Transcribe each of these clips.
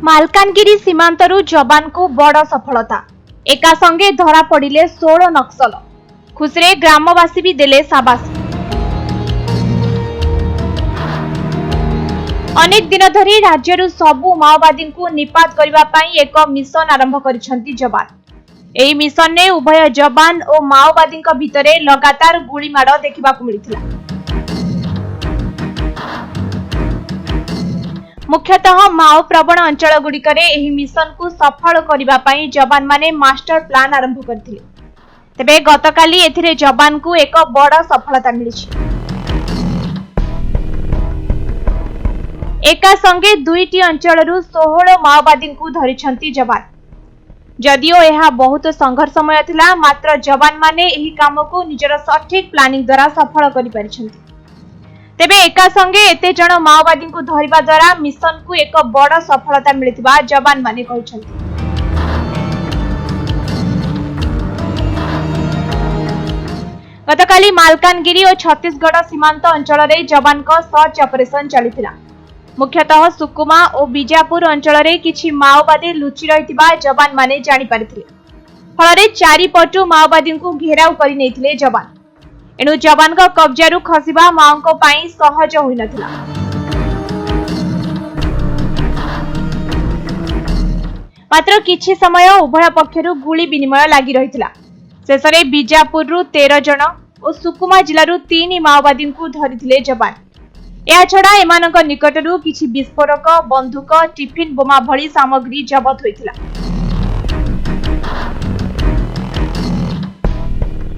मालकानगिरी सीमांतरू जवान को बड़ सफलता। एका संगे धरा पड़िले 16 नक्सल। खुशरे ग्रामवासी भी देले शाबाशी। अनेक दिन धरी राज्यरू सबु माओवादी को निपात करबा पई एक मिशन आरंभ करिसंती जवान। एही मिशन ने उभय जवान और माओवादी भितरे लगातार गुलीमाड़ देखा मिलता। मुख्यतः माओ प्रवण अंचल गुड़िकरे एही मिशन को सफल करिबा पई जवान माने मास्टर प्लान आरंभ करथिले। तेबे गतकाली एथिरे जवान को एक बड़ सफलता मिलिछि। एका संगे दुईटी अंचलरू 16 माओवादी को धरिछंती जवान। जदियो यह बहुत संघर्षमय थिला, मात्र जवान माने एही काम को निजर सठिक प्लानिंग द्वारा सफल करि परिछंती। तेबे एका संगे एते जण माओवादी को धरिबा द्वारा मिशन को एक बड़ सफलता मिलिथिबा जवान माने कहिसंती। गतकाली मालकानगिरी और छत्तीसगढ़ सीमांत अंचल रे जवान को सर्च ऑपरेशन चलिथिला। मुख्यतः सुकुमा और बीजापुर अंचल रे किछि माओवादी लुचि रहिथिबा जवान माने जानि पारिथिले। फलरे चारिपटु माओवादी को घेराव करि नेथिले जवान। एणु जवान का कब्जारू खसिबा माओ पाई सहज होई नथिला। मात्र किछि समय उभय पक्षरु गुली विनिमय लागि रहिथिला। शेषरे बीजापुररू 13 जण और सुकुमा जिल्लारू 3 माओवादी को धरिथिले जवान। या छडा एमानक निकटरू किछि विस्फोरक, बंदूक, टिफिन बोमा भली सामग्री जब्त होइथिला।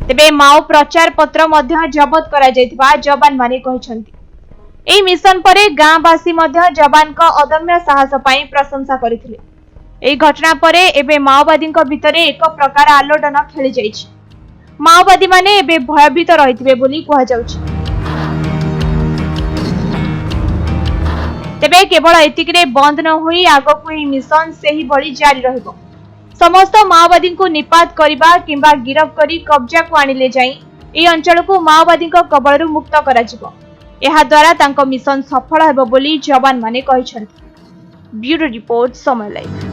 तेबे माओ प्रचार पत्र मध्य जब्त करा जायतिबा जवान माने कहिसंती। एही मिशन परे गांवासी मध्य जवान का अदम्य साहस पई प्रशंसा करिथिले। एही घटना परे एबे माओवादी भितरे एक प्रकार आलोडन खेली जाइछि। माओवादी माने एबे भयभीत रहिथिबे बोली कहा जाउछि। तेबे केवल एतिकरे बंद न होई आगकु एही मिशन सेही भली जारी रहिबो। समस्त माओवादी को निपात करिबा किंबा गिरफ करी कब्जा को आनिले जाई ए अंचल को माओवादी को कबलरू मुक्त करा जिवो। एहा द्वारा तांको मिशन सफल हेबो बोली जवान माने कहिसंती। ब्यूरो रिपोर्ट समय लाइव।